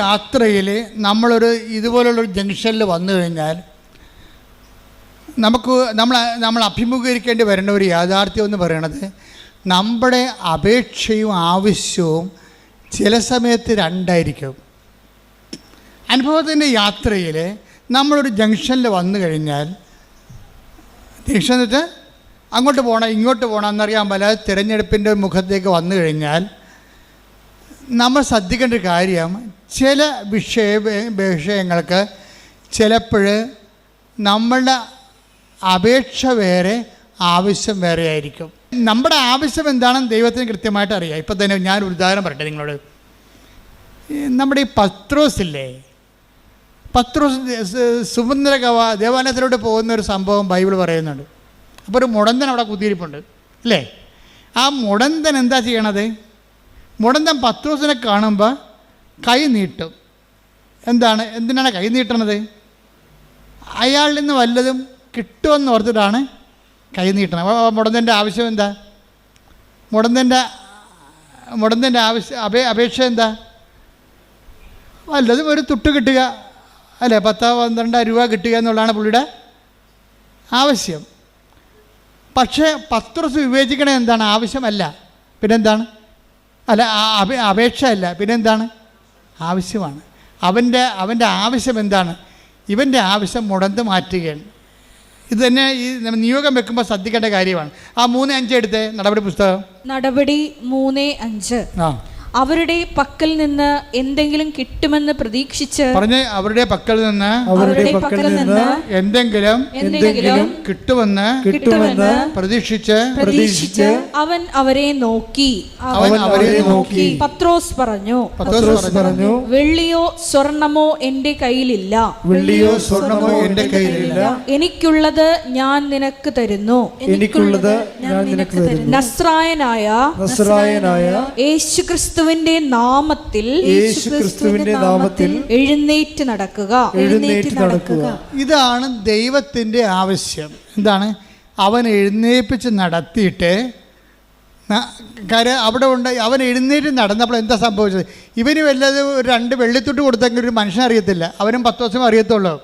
യാത്രയിൽ ഇതുപോലുള്ളൊരു ജംഗ്ഷനിൽ വന്നു കഴിഞ്ഞാൽ നമ്മൾ അഭിമുഖീകരിക്കേണ്ടി വരുന്ന ഒരു യാഥാർത്ഥ്യം എന്ന് പറയുന്നത്, നമ്മുടെ അപേക്ഷയും ആവശ്യവും ചില സമയത്ത് രണ്ടായിരിക്കും. അനുഭവത്തിൻ്റെ യാത്രയിൽ നമ്മളൊരു ജംഗ്ഷനിൽ വന്നു കഴിഞ്ഞാൽ, ജംഗ്ഷൻ എന്നിട്ട് അങ്ങോട്ട് പോകണം ഇങ്ങോട്ട് പോകണം എന്നറിയാൻ പറ്റാതെ തിരഞ്ഞെടുപ്പിൻ്റെ മുഖത്തേക്ക് വന്നു കഴിഞ്ഞാൽ നമ്മൾ ശ്രദ്ധിക്കേണ്ട ഒരു കാര്യം, ചില വിഷയങ്ങൾക്ക് ചിലപ്പോൾ നമ്മളുടെ അപേക്ഷ വേറെ ആവശ്യം വേറെ ആയിരിക്കും. നമ്മുടെ ആവശ്യം എന്താണെന്ന് ദൈവത്തിന് കൃത്യമായിട്ട് അറിയാം. ഇപ്പം തന്നെ ഞാനൊരു ഉദാഹരണം പറയട്ടെ നിങ്ങളോട്. നമ്മുടെ ഈ പത്രോസില്ലേ, പത്രോസ് സുമന്ദ്ര ദേവാലയത്തിലോട്ട് പോകുന്ന ഒരു സംഭവം ബൈബിൾ പറയുന്നുണ്ട്. അപ്പോൾ ഒരു മുടന്തൻ അവിടെ കുത്തിയിരിപ്പുണ്ട് അല്ലേ. ആ മുടന്തൻ എന്താ ചെയ്യണത്? മുടന്തൻ പത്രോസിനെ കാണുമ്പോൾ കൈ നീട്ടും. എന്തിനാണ് കൈ നീട്ടണത്? അയാളിൽ നിന്ന് വല്ലതും കിട്ടുമെന്ന് ഓർത്തിട്ടാണ് കൈ നീട്ടണം. അപ്പോൾ മുടന്തൻ്റെ ആവശ്യം എന്താ? മുടന്തൻ്റെ അപേക്ഷ എന്താ? വല്ലതും ഒരു തുട്ട് കിട്ടുക അല്ലേ, 10-12 രൂപ കിട്ടുക എന്നുള്ളതാണ് പുള്ളിയുടെ ആവശ്യം. പക്ഷേ പത്രോസ് വിവേചിക്കണേ എന്താണ്? ആവശ്യമല്ല, പിന്നെന്താണ്? അല്ല, അപേക്ഷ അല്ല, പിന്നെന്താണ്? ആവശ്യമാണ്. അവൻ്റെ ആവശ്യം എന്താണ്? ഇവൻ്റെ ആവശ്യം മുടന്ത് മാറ്റുകയാണ്. ഇത് തന്നെ ഈ നിയോഗം വെക്കുമ്പോൾ ശ്രദ്ധിക്കേണ്ട കാര്യമാണ്. ആ 3:5 എടുത്തേ, നടപടി പുസ്തകം. നടപടി 3:5. അവരുടെ പക്കൽ നിന്ന് എന്തെങ്കിലും കിട്ടുമെന്ന് പ്രതീക്ഷിച്ച് പറഞ്ഞ് അവരുടെ പക്കൽ നിന്ന് എന്തെങ്കിലും കിട്ടുമെന്ന് പ്രതീക്ഷിച്ച് അവൻ അവരെ നോക്കി പത്രോസ് പറഞ്ഞു, വെള്ളിയോ സ്വർണമോ എന്റെ കയ്യിലില്ല, എനിക്കുള്ളത് ഞാൻ നിനക്ക് തരുന്നു. നസ്രായനായ യേശുക്രിസ്തു നാമത്തിൽ എഴുന്നേറ്റ് നടക്കുക. ഇതാണ് ദൈവത്തിൻ്റെ ആവശ്യം. എന്താണ്? അവൻ എഴുന്നേൽപ്പിച്ച് നടത്തിയിട്ട് അവിടെ ഉണ്ട്. അവൻ എഴുന്നേറ്റ് നടന്നപ്പോൾ എന്താ സംഭവിച്ചത്? ഇവന് വല്ലതും 2 വെള്ളിത്തുട്ട് കൊടുത്തെങ്കിൽ ഒരു മനുഷ്യൻ അറിയത്തില്ല, അവനും 10 ദിവസം അറിയത്തുള്ളൂ.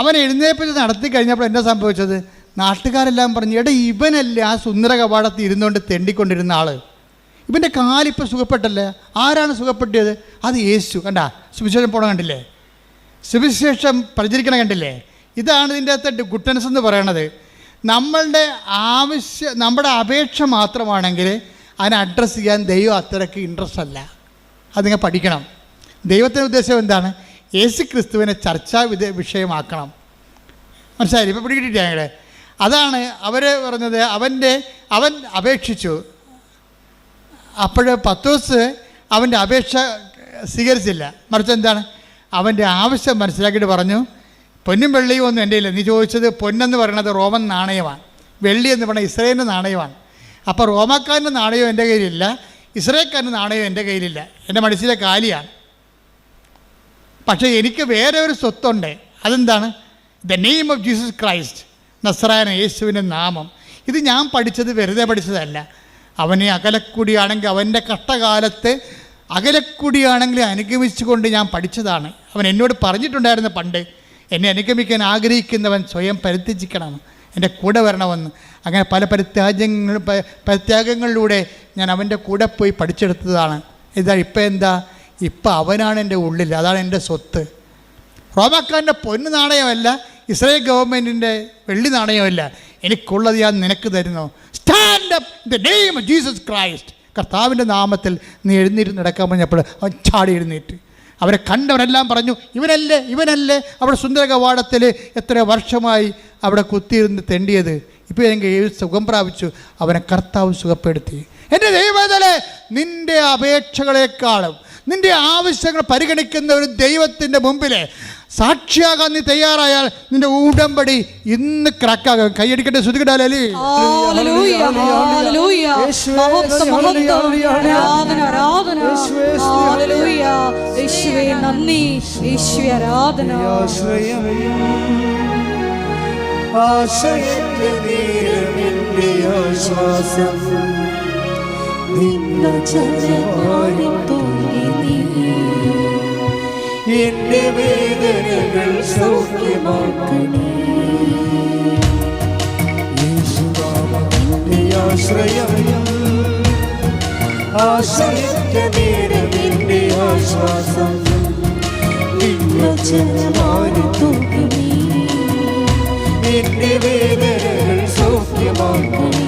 അവൻ എഴുന്നേൽപ്പിച്ച് നടത്തി കഴിഞ്ഞപ്പോൾ എന്താ സംഭവിച്ചത്? നാട്ടുകാരെല്ലാം പറഞ്ഞു, എടാ ഇവനല്ലേ ആ സുന്ദര കവാടത്തിൽ ഇരുന്നുകൊണ്ട് തെണ്ടിക്കൊണ്ടിരുന്ന ആള്, ഇവൻ്റെ കാലിപ്പോൾ സുഖപ്പെട്ടല്ലേ. ആരാണ് സുഖപ്പെട്ടിയത്? അത് യേശു. കണ്ടാ, സുവിശേഷം പോകണം കണ്ടില്ലേ, സുവിശേഷം പ്രചരിക്കണം കണ്ടില്ലേ. ഇതാണ് ഇതിൻ്റെ അകത്ത് ഗുഡ്നസ് എന്ന് പറയണത്. നമ്മുടെ അപേക്ഷ മാത്രമാണെങ്കിൽ അതിനെ അഡ്രസ്സ് ചെയ്യാൻ ദൈവം അത്രയ്ക്ക് ഇൻട്രസ്റ്റ് അല്ല. അത് നിങ്ങൾ പഠിക്കണം. ദൈവത്തിൻ്റെ ഉദ്ദേശം എന്താണ്? യേശു ക്രിസ്തുവിനെ ചർച്ചാ വിഷയമാക്കണം. മനസ്സിലായി? ഇപ്പോൾ പിടികിട്ടില്ല ഞങ്ങളെ. അതാണ് അവർ പറഞ്ഞത്. അവൻ അപേക്ഷിച്ചു. അപ്പോൾ പത്രോസ് അവൻ്റെ അപേക്ഷ സ്വീകരിച്ചില്ല. മറിച്ച് എന്താണ്? അവൻ്റെ ആവശ്യം മനസ്സിലാക്കിയിട്ട് പറഞ്ഞു, പൊന്നും വെള്ളിയും ഒന്നും എൻ്റെ ഇല്ല. നീ ചോദിച്ചത് പൊന്നെന്ന് പറയുന്നത് റോമൻ നാണയമാണ്, വെള്ളി എന്ന് പറയുന്നത് ഇസ്രായേലിൻ്റെ നാണയമാണ്. അപ്പോൾ റോമാക്കാരൻ്റെ നാണയം എൻ്റെ കയ്യിലില്ല, ഇസ്രായേൽക്കാരൻ്റെ നാണയം എൻ്റെ കയ്യിലില്ല, എൻ്റെ മനസ്സിലെ കാലിയാണ്. പക്ഷേ എനിക്ക് വേറെ ഒരു സ്വത്തുണ്ട്. അതെന്താണ്? The name of Jesus Christ, നസ്രായന, യേശുവിൻ്റെ നാമം. ഇത് ഞാൻ പഠിച്ചത് വെറുതെ പഠിച്ചതല്ല. അവനെ അകലക്കുടിയാണെങ്കിൽ അവൻ്റെ കഷ്ടകാലത്ത് അകലക്കുടിയാണെങ്കിൽ അനുഗമിച്ചുകൊണ്ട് ഞാൻ പഠിച്ചതാണ്. അവൻ എന്നോട് പറഞ്ഞിട്ടുണ്ടായിരുന്നു പണ്ട്, എന്നെ അനുഗമിക്കാൻ ആഗ്രഹിക്കുന്നവൻ സ്വയം പരിത്യജിക്കണം, എൻ്റെ കൂടെ വരണമെന്ന്. അങ്ങനെ പല പരിത്യാഗങ്ങളിലൂടെ ഞാൻ അവൻ്റെ കൂടെ പോയി പഠിച്ചെടുത്തതാണ്. ഇപ്പം അവനാണ് എൻ്റെ ഉള്ളിൽ, അതാണ് എൻ്റെ സ്വത്ത്. റോമാക്കാരൻ്റെ പൊന്നു നാണയമല്ല, ഇസ്രായേൽ ഗവൺമെൻറ്റിൻ്റെ വെള്ളി നാണയമല്ല. എനിക്കുള്ളത് ഞാൻ നിനക്ക് തരുന്നു. Stand up in the name of Jesus Christ. കർത്താവിൻ്റെ നാമത്തിൽ നീ എഴുന്നേറ്റ് നടക്കാൻ പറഞ്ഞപ്പോൾ അവൻ ചാടി എഴുന്നേറ്റ്. അവരെ കണ്ടവരെല്ലാം പറഞ്ഞു, ഇവനല്ലേ അവിടെ സുന്ദര കവാടത്തിൽ എത്ര വർഷമായി അവിടെ കുത്തിയിരുന്ന് തെണ്ടിയത്, ഇപ്പോൾ എനിക്ക് സുഖം പ്രാപിച്ചു. അവനെ കർത്താവ് സുഖപ്പെടുത്തി. എൻ്റെ ദൈവത്തിലെ നിൻ്റെ അപേക്ഷകളെക്കാളും നിൻ്റെ ആവശ്യങ്ങൾ പരിഗണിക്കുന്ന ഒരു ദൈവത്തിൻ്റെ മുമ്പിൽ സാക്ഷിയാകാൻ നീ തയ്യാറായാൽ നിന്റെ ഉടമ്പടി ഇന്ന് ക്രാക്കാകും. കൈയടിക്കട്ടെ, ശ്രുതികടാലേ. നിന്ന എന്റെ വേദനകൾ സൗഖ്യമാക്കണേ. യേശുനാമത്തിന്റെ ആശ്രയം, ആശ്രയിച്ച നേരം എന്റെ ആശ്വാസം, നിൻവചനമാരി തൂക്കണേ. എന്റെ വേദനകൾ സൗഖ്യമാക്കണേ.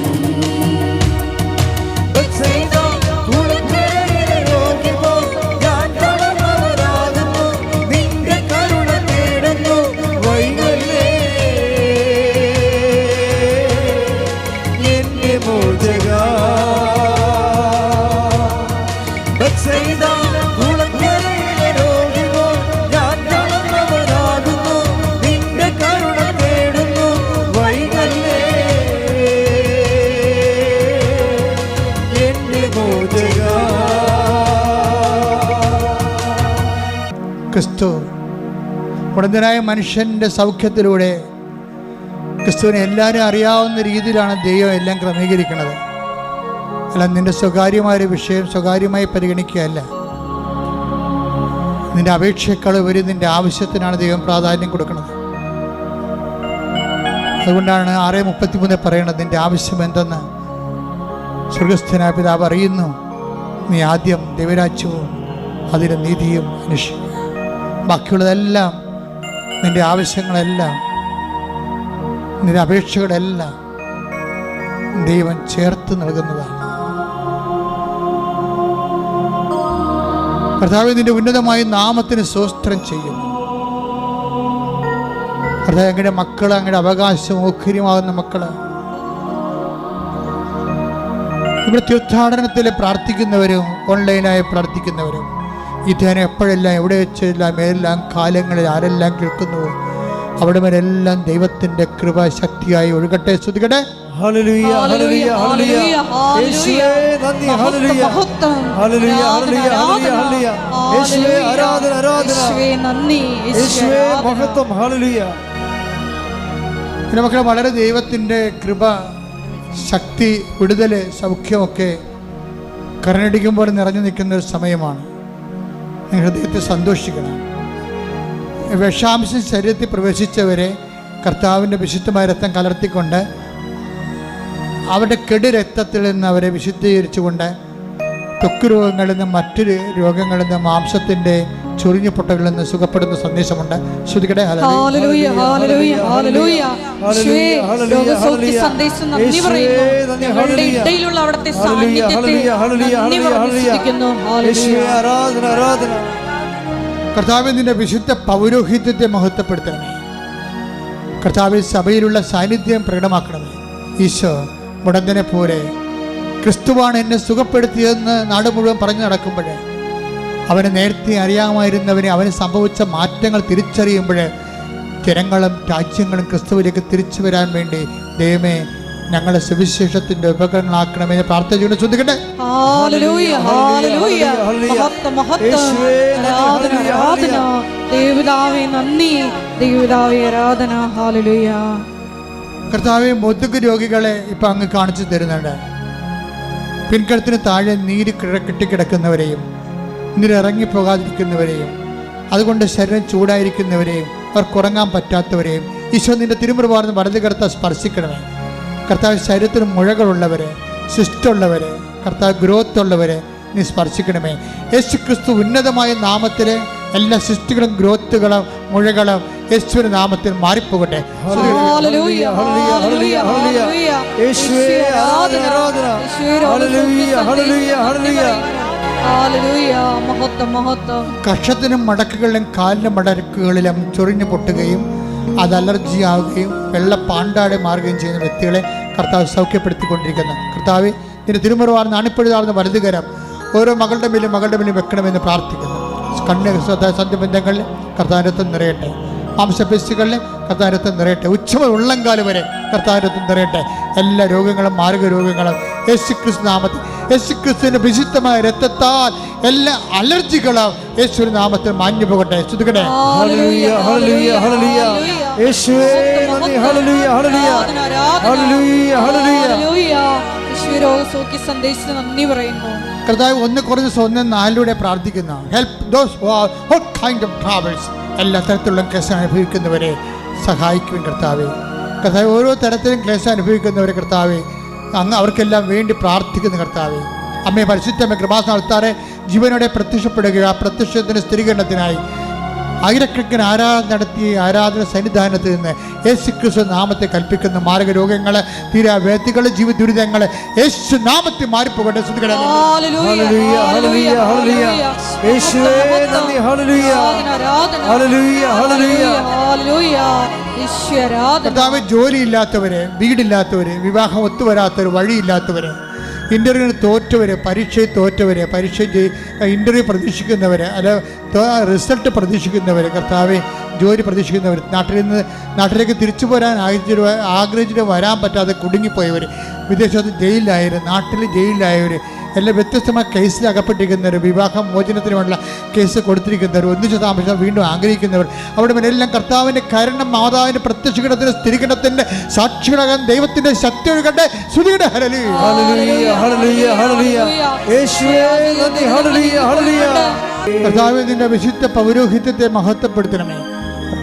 ക്രിസ്തു ഉടന്തനായ മനുഷ്യൻ്റെ സൗഖ്യത്തിലൂടെ ക്രിസ്തുവിനെ എല്ലാവരും അറിയാവുന്ന രീതിയിലാണ് ദൈവം എല്ലാം ക്രമീകരിക്കുന്നത്. അല്ല, നിൻ്റെ സ്വകാര്യമായ വിഷയം സ്വകാര്യമായി പരിഗണിക്കുകയല്ല. നിൻ്റെ അപേക്ഷയേക്കാൾ ഉപരി നിൻ്റെ ആവശ്യത്തിനാണ് ദൈവം പ്രാധാന്യം കൊടുക്കുന്നത്. അതുകൊണ്ടാണ് 6:33 പറയുന്നത്, നിൻ്റെ ആവശ്യം എന്തെന്ന് സ്വർഗസ്ഥനായ പിതാവ് അറിയുന്നു. നീ ആദ്യം ദൈവരാജ്യവും അതിൻ്റെ നീതിയും അന്വേഷിക്കുക. ബാക്കിയുള്ളതെല്ലാം, നിൻ്റെ ആവശ്യങ്ങളെല്ലാം, നിൻ്റെ അപേക്ഷകളെല്ലാം ദൈവം ചേർത്ത് നൽകുന്നതാണ്. കർത്താവേ, നിൻ്റെ ഉന്നതമായ നാമത്തിന് സ്തോത്രം ചെയ്യുന്നു. കർത്താവേ, അങ്ങയുടെ മക്കൾ, അങ്ങയുടെ അവകാശം ഓഹരിയുമാകുന്ന മക്കൾ ഇവിടെ തീർത്ഥാടനത്തിൽ പ്രാർത്ഥിക്കുന്നവരും ഓൺലൈനായി പ്രാർത്ഥിക്കുന്നവരും ഈ ധ്യാനം എപ്പോഴെല്ലാം എവിടെ വെച്ചെല്ലാം ഏതെല്ലാം കാലങ്ങളിൽ ആരെല്ലാം കേൾക്കുന്നുവോ അവിടെ വരെല്ലാം ദൈവത്തിൻ്റെ കൃപ ശക്തിയായി ഒഴുകട്ടെ. സ്തുതിക്കട്ടെ. ഹല്ലേലൂയ, ഹല്ലേലൂയ, ഹല്ലേലൂയ. യേശുവേ നന്ദി. ഹല്ലേലൂയ, ഹല്ലേലൂയ, ഹല്ലേലൂയ, ഹല്ലേലൂയ. യേശുവേ ആരാധന, ആരാധന. യേശുവേ നന്ദി. യേശുവേ മഹത്വം. ഹല്ലേലൂയ. പിന്നെ മക്കളെ, വളരെ ദൈവത്തിൻ്റെ കൃപ, ശക്തി, വിടുതൽ, സൗഖ്യമൊക്കെ കരനടിക്കുമ്പോൾ നിറഞ്ഞു നിൽക്കുന്ന ഒരു സമയമാണ്. ഹൃദയത്തെ സന്തോഷിക്കണം. വിഷാംശം ശരീരത്തിൽ പ്രവേശിച്ചവരെ കർത്താവിൻ്റെ വിശുദ്ധമായ രക്തം കലർത്തിക്കൊണ്ട് അവരുടെ കെടു രക്തത്തിൽ നിന്ന് അവരെ വിശുദ്ധീകരിച്ചുകൊണ്ട് ത്വക്ക് രോഗങ്ങളിൽ നിന്ന്, മറ്റൊരു രോഗങ്ങളിൽ നിന്ന്, മാംസത്തിൻ്റെ ചൊറിഞ്ഞു പൊട്ടകളിൽ നിന്ന് സുഖപ്പെടുന്ന സന്ദേശമുണ്ട്. ശ്രുതികടെ ഹല്ലേലൂയ, ഹല്ലേലൂയ, ഹല്ലേലൂയ. യേശുവേ, രോഗസൗഖ്യ സന്ദേശം നന്ദി പറയുന്നു. ഞങ്ങളുടെ ഇടയിലുള്ള അവിടുത്തെ സാന്നിധ്യത്തെ നന്ദി പറയുന്നു. ഹല്ലേലൂയ, ആരാധന, ആരാധന. കർത്താവേ, നിന്റെ വിശുദ്ധ പൗരോഹിത്യത്തെ മഹത്വപ്പെടുത്തണമേ. കർത്താവിൽ സഭയിലുള്ള സാന്നിധ്യം പ്രകടമാക്കണമേ. ഈശോ മുടന്തനെ പോലെ ക്രിസ്തുവാണ് എന്നെ സുഖപ്പെടുത്തിയതെന്ന് നാട് മുഴുവൻ പറഞ്ഞു നടക്കുമ്പോൾ, അവനെ നേരത്തെ അറിയാമായിരുന്നവനെ, അവന് സംഭവിച്ച മാറ്റങ്ങൾ തിരിച്ചറിയുമ്പോൾ ജനങ്ങളും രാജ്യങ്ങളും ക്രിസ്തുവിലേക്ക് തിരിച്ചു വരാൻ വേണ്ടി ദൈവമേ ഞങ്ങളെ സുവിശേഷത്തിന്റെ ഉപകരണങ്ങളാക്കണമെന്ന് പ്രാർത്ഥിച്ചുകൊണ്ട് ശ്രദ്ധിക്കട്ടെ. Hallelujah, hallelujah. മഹത്വം, മഹത്വം. ആരാധന, ആരാധന. ദൈവപിതാവേ നന്ദി. ദൈവപിതാവേ ആരാധന. ഹല്ലേലൂയ. കർത്താവെ, മുതുക് രോഗികളെ ഇപ്പം അങ്ങ് കാണിച്ചു തരുന്നുണ്ട്. പിൻകഴുത്തിന് താഴെ നീര് കെട്ടിക്കിടക്കുന്നവരെയും നീരിറങ്ങിപ്പോകാതിരിക്കുന്നവരെയും അതുകൊണ്ട് ശരീരം ചൂടായിരിക്കുന്നവരെയും അവർക്കുറങ്ങാൻ പറ്റാത്തവരെയും ഈശോ നിന്റെ തിരുമുറിവാർന്ന് വലത് കർത്താവ് സ്പർശിക്കണമേ. കർത്താവ് ശരീരത്തിന് മുഴകളുള്ളവരെ, സിസ്റ്റുള്ളവരെ, കർത്താവ് ഗ്രോത്ത് ഉള്ളവരെ നീ സ്പർശിക്കണമേ. യേശു ക്രിസ്തു ഉന്നതമായ നാമത്തിൽ എല്ലാ സിസ്റ്റുകളും ഗ്രോത്തുകളും മുഴകളും യേശുവിന്റെ നാമത്തിൽ മാറിപ്പോകട്ടെ. ഹല്ലേലൂയ, ഹല്ലേലൂയ, ഹല്ലേലൂയ. യേശുവേ ആരാധന, ഹല്ലേലൂയ, ഹല്ലേലൂയ, ഹല്ലേലൂയ. ഹല്ലേലൂയ, മഹത്വം, മഹത്വം. കക്ഷത്തിനും മടക്കുകളിലും കാലിൻ്റെ മടക്കുകളിലും ചൊറിഞ്ഞു പൊട്ടുകയും അത് അലർജി ആവുകയും വെള്ള പാണ്ടാടെ മാറുകയും ചെയ്യുന്ന വ്യക്തികളെ കർത്താവ് സൗഖ്യപ്പെടുത്തിക്കൊണ്ടിരിക്കുന്നു. കർത്താവ് നിന്റെ തിരുമുറിവാർന്ന് അണിപ്പഴുതാർന്ന വലതുകരം ഓരോ മകളുടെ മേലും വെക്കണമെന്ന് പ്രാർത്ഥിക്കുന്നു. സന്ധ്യബന്ധങ്ങളിൽ കർത്താരത്വം നിറയട്ടെ. മാംസപേശികളിൽ കർത്താരത്വം നിറയട്ടെ. ഉച്ചമുതൽ ഉള്ളംകാല് വരെ കർത്താരത്വം നിറയട്ടെ. എല്ലാ രോഗങ്ങളും മാർഗ രോഗങ്ങളും യേശുക്രിസ്തു നാമത്തിൽ, യേശുക്രിസ്തുവിന്റെ വിശുദ്ധമായ രക്തത്താൽ എല്ലാ അലർജികളും യേശുവിന്റെ നാമത്തിൽ മാഞ്ഞു പോകട്ടെ. ശ്രുതികട്ടെ. ഹല്ലേലൂയ, ഹല്ലേലൂയ, ഹല്ലേലൂയ. യേശുവേ നന്ദി. ഹല്ലേലൂയ, ഹല്ലേലൂയ, ഹല്ലേലൂയ, ഹല്ലേലൂയ. യേശുവേ രോഗസൗഖ്യ സന്ദേശത്തിന് നന്ദി പറയുന്നു. കർത്താവ് 1 Corinthians 1:4 പ്രാർത്ഥിക്കുന്ന help those who are all kind of travels, എല്ലാ തരത്തിലുള്ള ക്ലേശം അനുഭവിക്കുന്നവരെ സഹായിക്കും കർത്താവേ. കർത്താവ് ഓരോ തരത്തിലും ക്ലേശം അനുഭവിക്കുന്നവരെ കർത്താവേ അങ്ങ് അവർക്കെല്ലാം വേണ്ടി പ്രാർത്ഥിക്കുന്ന കർത്താവേ. അമ്മയെ പരിശുദ്ധമ്മ കൃപാസനത്താറെ ജീവനോടെ പ്രത്യക്ഷപ്പെടുക. ആ പ്രത്യക്ഷത്തിന് സ്ഥിരീകരണത്തിനായി ആയിരക്കണക്കിന് ആരാധന നടത്തി ആരാധന സന്നിധാനത്തിൽ നിന്ന് യേശു ക്രിസ്തു നാമത്തെ കൽപ്പിക്കുന്ന മാരക രോഗങ്ങൾ, തീരാവേദികൾ, ജീവിത ദുരിതങ്ങൾ യേശു നാമത്തിൽ മാറിപ്പോകട്ടെ. കർത്താവ് ജോലിയില്ലാത്തവര്, വീടില്ലാത്തവര്, വിവാഹം ഒത്തുവരാത്തവര്, വഴിയില്ലാത്തവര്, ഇൻ്റർവ്യൂവിന് തോറ്റവര്, പരീക്ഷയിൽ തോറ്റവര്, ഇൻ്റർവ്യൂ പ്രതീക്ഷിക്കുന്നവർ, അല്ല റിസൾട്ട് പ്രതീക്ഷിക്കുന്നവർ, കർത്താവെ ജോലി പ്രതീക്ഷിക്കുന്നവർ, നാട്ടിലേക്ക് തിരിച്ചു പോരാൻ ആഗ്രഹിച്ചിട്ട് വരാൻ പറ്റാതെ കുടുങ്ങിപ്പോയവർ, വിദേശത്ത് ജയിലിലായവർ, നാട്ടിൽ ജയിലിലായവർ, എല്ലാം വ്യത്യസ്തമായ കേസിൽ അകപ്പെട്ടിരിക്കുന്നവർ, വിവാഹ മോചനത്തിനുമുള്ള കേസ് കൊടുത്തിരിക്കുന്നവർ, ഒന്നിച്ച് താമസം വീണ്ടും ആഗ്രഹിക്കുന്നവർ, അവിടെ എല്ലാം കർത്താവിൻ്റെ കരുണം, മാതാവിൻ്റെ പ്രത്യക്ഷീകരണത്തിൻ്റെ സ്ഥിരീകരണത്തിൻ്റെ സാക്ഷികളാകാൻ ദൈവത്തിൻ്റെ ശക്തി ഒഴുകട്ടെ. സ്തുതിയുടെ കർത്താവേ, നിന്റെ വിശുദ്ധ പൗരോഹിത്യത്തെ മഹത്വപ്പെടുത്തണമേ.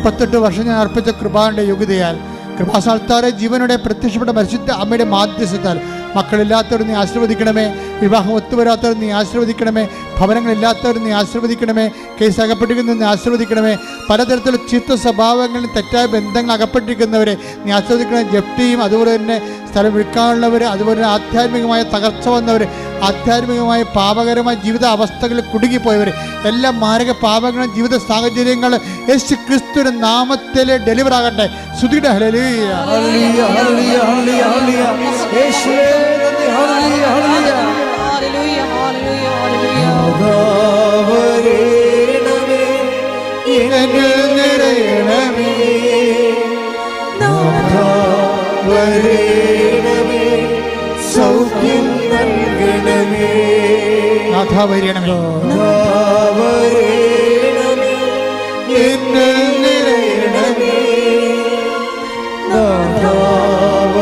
38 വർഷം ഞാൻ അർപ്പിച്ച കൃപാന്റെ യോഗ്യതയാൽ കൃപാസാൽത്താറെ ജീവനോടെ പ്രത്യക്ഷപ്പെട്ട പരിശുദ്ധ അമ്മയുടെ മാധ്യസ്ഥത്താൽ മക്കളില്ലാത്തവർ നീ ആശീർവദിക്കണമേ, വിവാഹം ഒത്തുവരാത്തവർ നീ ആശീർവദിക്കണമേ, ഭവനങ്ങളില്ലാത്തവർ നീ ആശീർവദിക്കണമേ, കേസ് അകപ്പെട്ടിരിക്കുന്നവർ നീ ആശീർവദിക്കണമേ, പലതരത്തിലുള്ള ചീത്ത സ്വഭാവങ്ങളിൽ തെറ്റായ ബന്ധങ്ങൾ അകപ്പെട്ടിരിക്കുന്നവരെ നീ ആശീർവദിക്കണമേ. ജപ്തിയും അതുപോലെ തന്നെ സ്ഥലം വിൽക്കാനുള്ളവർ, അതുപോലെ തന്നെ ആധ്യാത്മികമായ തകർച്ച വന്നവർ, ആധ്യാത്മികമായ പാപകരമായ ജീവിത അവസ്ഥകളിൽ കുടുങ്ങിപ്പോയവർ, എല്ലാ മാരക പാപങ്ങളും ജീവിത സാഹചര്യങ്ങൾ യേശു ക്രിസ്തുവിന്റെ നാമത്തിൽ ഡെലിവർ ആകട്ടെ. സ്തുതിയുടെ ഹല്ലേലൂയ, ഹല്ലേലൂയ, ഹല്ലേലൂയ, ഹല്ലേലൂയ, ഹല്ലേലൂയ. യേശുവേ നന്ദി, ഹല്ലേലൂയ, ഹല്ലേലൂയ, ഹല്ലേലൂയ, ഹല്ലേലൂയ, ഹല്ലേലൂയ. നാദാവരേണമേ എന്നിൽ നിറയണമേ, നാദാവരേണമേ സൗഖ്യം നൽകണമേ, നാദാവരേണമേ, നാദാവരേണമേ എന്നിൽ നിറയണമേ, നാദാവരേണമേ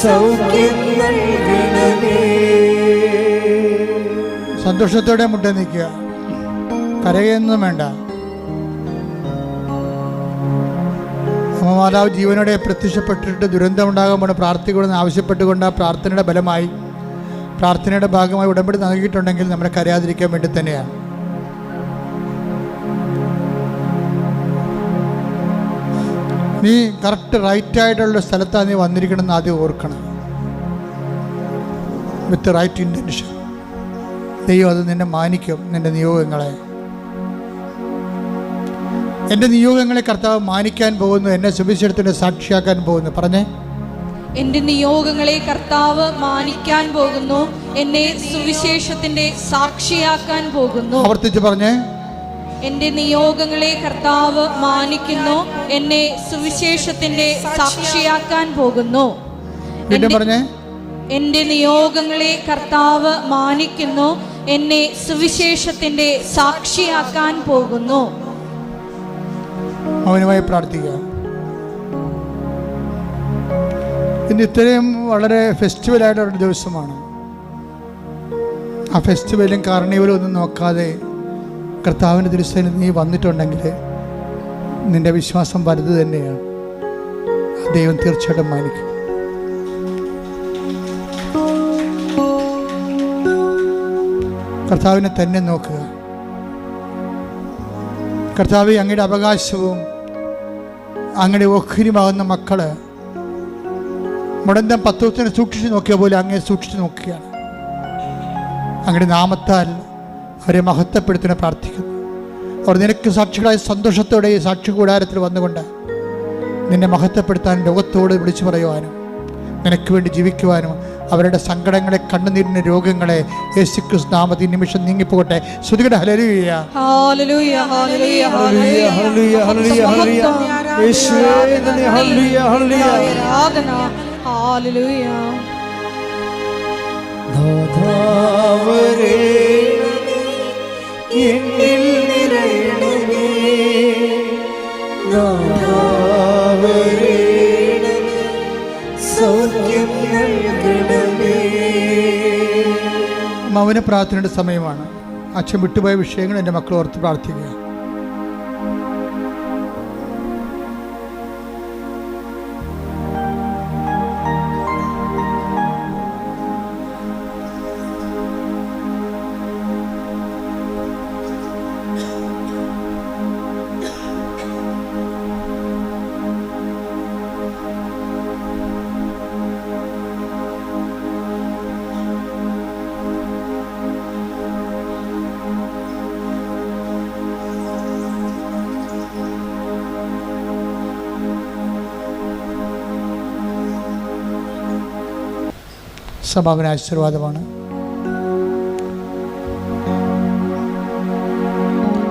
സൗഖ്യം നൽകണമേ. സന്തോഷത്തോടെ മുട്ട നിൽക്കുക, കരയൊന്നും വേണ്ട. മാതാവ് ജീവനോടെ പ്രത്യക്ഷപ്പെട്ടിട്ട് ദുരന്തമുണ്ടാകുമ്പോൾ പ്രാർത്ഥിക്കണമെന്ന് ആവശ്യപ്പെട്ടുകൊണ്ട് ആ പ്രാർത്ഥനയുടെ ബലമായി, പ്രാർത്ഥനയുടെ ഭാഗമായി ഉടമ്പടി നൽകിയിട്ടുണ്ടെങ്കിൽ നമ്മളെ കരയാതിരിക്കാൻ വേണ്ടി തന്നെയാണ്. നീ കറക്റ്റ് റൈറ്റായിട്ടുള്ള സ്ഥലത്താണ് നീ വന്നിരിക്കണമെന്ന് ആദ്യം ഓർക്കണം. വിത്ത് റൈറ്റ് ഇൻറ്റൻഷൻ ദൈവം അത് നിന്നെ മാനിക്കും. നിൻ്റെ നിയോഗങ്ങളെ, എൻ്റെ നിയോഗങ്ങളെ കർത്താവ് മാനിക്കാൻ പോകുന്നു, എന്നെ സുവിശേഷത്തിൻ്റെ സാക്ഷിയാക്കാൻ പോകുന്നു. പറഞ്ഞേ, എന്റെ നിയോഗങ്ങളെ കർത്താവ് മാനിക്കാൻ പോകുന്നു, എന്നെ സുവിശേഷത്തിന്റെ സാക്ഷിയാക്കാൻ പോകുന്നു. ആവർത്തിച്ച് പറഞ്ഞേ, എന്റെ നിയോഗങ്ങളെ കർത്താവ് മാനിക്കുന്നു, എന്നെ സുവിശേഷത്തിന്റെ സാക്ഷിയാക്കാൻ പോകുന്നു. വീണ്ടും പറഞ്ഞേ, എന്റെ നിയോഗങ്ങളെ കർത്താവ് മാനിക്കുന്നു, എന്നെ സുവിശേഷത്തിന്റെ സാക്ഷിയാക്കാൻ പോകുന്നു. മൗനമായി പ്രാർത്ഥിക്കുക. ഇന്ന് ഇത്രയും വളരെ ഫെസ്റ്റിവലായിട്ടുള്ളൊരു ദിവസമാണ്. ആ ഫെസ്റ്റിവലും കാർണിവലും ഒന്നും നോക്കാതെ കർത്താവിൻ്റെ തിരുസേനയിൽ നീ വന്നിട്ടുണ്ടെങ്കിൽ നിൻ്റെ വിശ്വാസം വലുത് തന്നെയാണ്. ദൈവം തീർച്ചയായിട്ടും മാനിക്കും. കർത്താവിനെ തന്നെ നോക്കുക. കർത്താവ്, അങ്ങയുടെ അവകാശവും അങ്ങയുടെ ഓഹരിയുമാകുന്ന മക്കള് മുടന്തം പത്രത്തിനെ സൂക്ഷിച്ച് നോക്കിയ പോലെ അങ്ങയെ സൂക്ഷിച്ച് നോക്കുകയാണ്. അങ്ങയുടെ നാമത്താൽ അവരെ മഹത്വപ്പെടുത്തുന്ന പ്രാർത്ഥിക്കുന്നു. അവർ നിനക്ക് സാക്ഷികളായ സന്തോഷത്തോടെ ഈ സാക്ഷി കൂടാരത്തിൽ വന്നുകൊണ്ട് നിന്നെ മഹത്വപ്പെടുത്താൻ ലോകത്തോട് വിളിച്ചു പറയുവാനും നിനക്ക് വേണ്ടി ജീവിക്കുവാനും അവരുടെ സങ്കടങ്ങളെ, കണ്ണുനീരിൻ്റെ രോഗങ്ങളെ യേശുക്രിസ്തു നാമത്തിൽ നിമിഷം നീങ്ങിപ്പോകട്ടെ. സ്തുതിയുടെ ഹല്ലേലൂയ, ഹല്ലേലൂയ, ഹല്ലേലൂയ, ഹല്ലേലൂയ, ഹല്ലേലൂയ, ഹല്ലേലൂയ, യേശുവേ നന്ദി, ഹല്ലേലൂയ, ഹല്ലേലൂയ, ആരാധന, ഹല്ലേലൂയ. നാദാവരേണമേ എന്നിൽ നിറയണമേ, നാദാവരേണമേ സൗഖ്യം നൽകണമേ, മൗന പ്രാർത്ഥനയുടെ സമയമാണ്. അച്ഛൻ വിട്ടുപോയ വിഷയങ്ങൾ എൻ്റെ മക്കൾ ഓർത്ത് പ്രാർത്ഥിക്കുക. സമാപന ആശീർവാദമാണ്.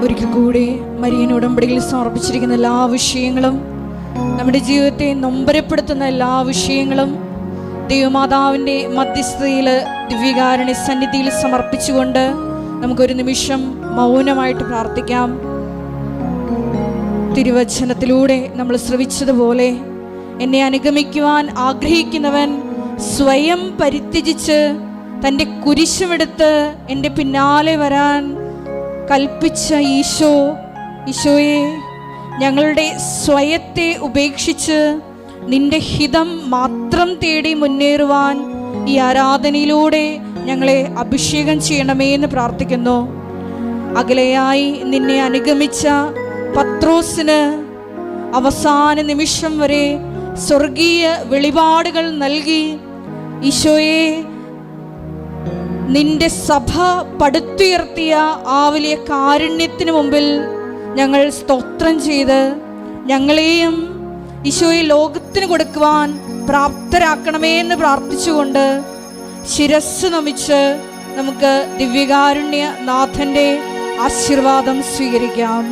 ഒരിക്കൽ കൂടി മരിയൻ ഉടമ്പടിയിൽ സമർപ്പിച്ചിരിക്കുന്ന എല്ലാ വിഷയങ്ങളും, നമ്മുടെ ജീവിതത്തെ നൊമ്പരപ്പെടുത്തുന്ന എല്ലാ വിഷയങ്ങളും ദൈവമാതാവിൻ്റെ മധ്യസ്ഥതയിൽ ദിവ്യകാരുണ്യ സന്നിധിയിൽ സമർപ്പിച്ചുകൊണ്ട് നമുക്കൊരു നിമിഷം മൗനമായിട്ട് പ്രാർത്ഥിക്കാം. തിരുവചനത്തിലൂടെ നമ്മൾ ശ്രവിച്ചതുപോലെ, എന്നെ അനുഗമിക്കുവാൻ ആഗ്രഹിക്കുന്നവൻ സ്വയം പരിത്യജിച്ച് തൻ്റെ കുരിശുമെടുത്ത് എൻ്റെ പിന്നാലെ വരാൻ കൽപ്പിച്ച ഈശോയെ, ഞങ്ങളുടെ സ്വയത്തെ ഉപേക്ഷിച്ച് നിന്റെ ഹിതം മാത്രം തേടി മുന്നേറുവാൻ ഈ ആരാധനയിലൂടെ ഞങ്ങളെ അഭിഷേകം ചെയ്യണമേ എന്ന് പ്രാർത്ഥിക്കുന്നു. അകലെയായി നിന്നെ അനുഗമിച്ച പത്രോസിന് അവസാന നിമിഷം വരെ സ്വർഗീയ വെളിപാടുകൾ നൽകി ഈശോയെ, നിന്റെ സഭ പടുത്തുയർത്തിയ ആ വലിയ കാരുണ്യത്തിന് മുമ്പിൽ ഞങ്ങൾ സ്തോത്രം ചെയ്ത് ഞങ്ങളെയും ഈശോയെ ലോകത്തിന് കൊടുക്കുവാൻ പ്രാപ്തരാക്കണമേ എന്ന് പ്രാർത്ഥിച്ചുകൊണ്ട് ശിരസ് നമിച്ച് നമുക്ക് ദിവ്യകാരുണ്യ നാഥൻ്റെ ആശീർവാദം സ്വീകരിക്കാം.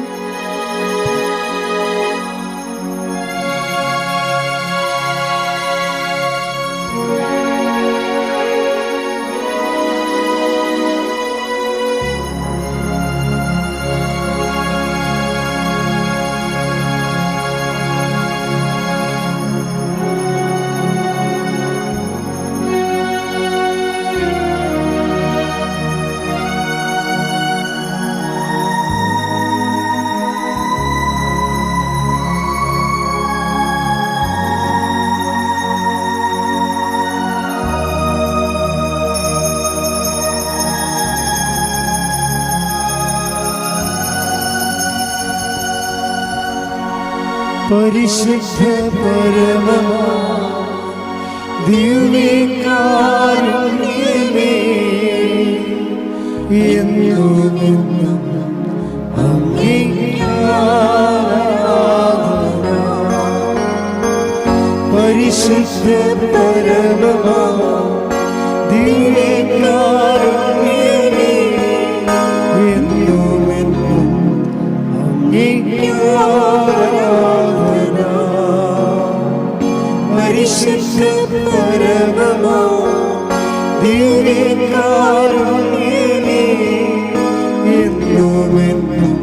പരിശുദ്ധ പരമമാ ദിവ്യകാരുണ്യമേ, എന്നുമെന്നും അങ്ങേക്ക് ആരാധന. പരിശുദ്ധ പരമമാ ദിവ്യകാരുണ്യമേ, എന്നുമെന്നും അങ്ങേക്ക് ആരാധന. പരിശുദ്ധ പരമമാ ദിവ്യകാരുണ്യമേ, എന്നുമെന്നും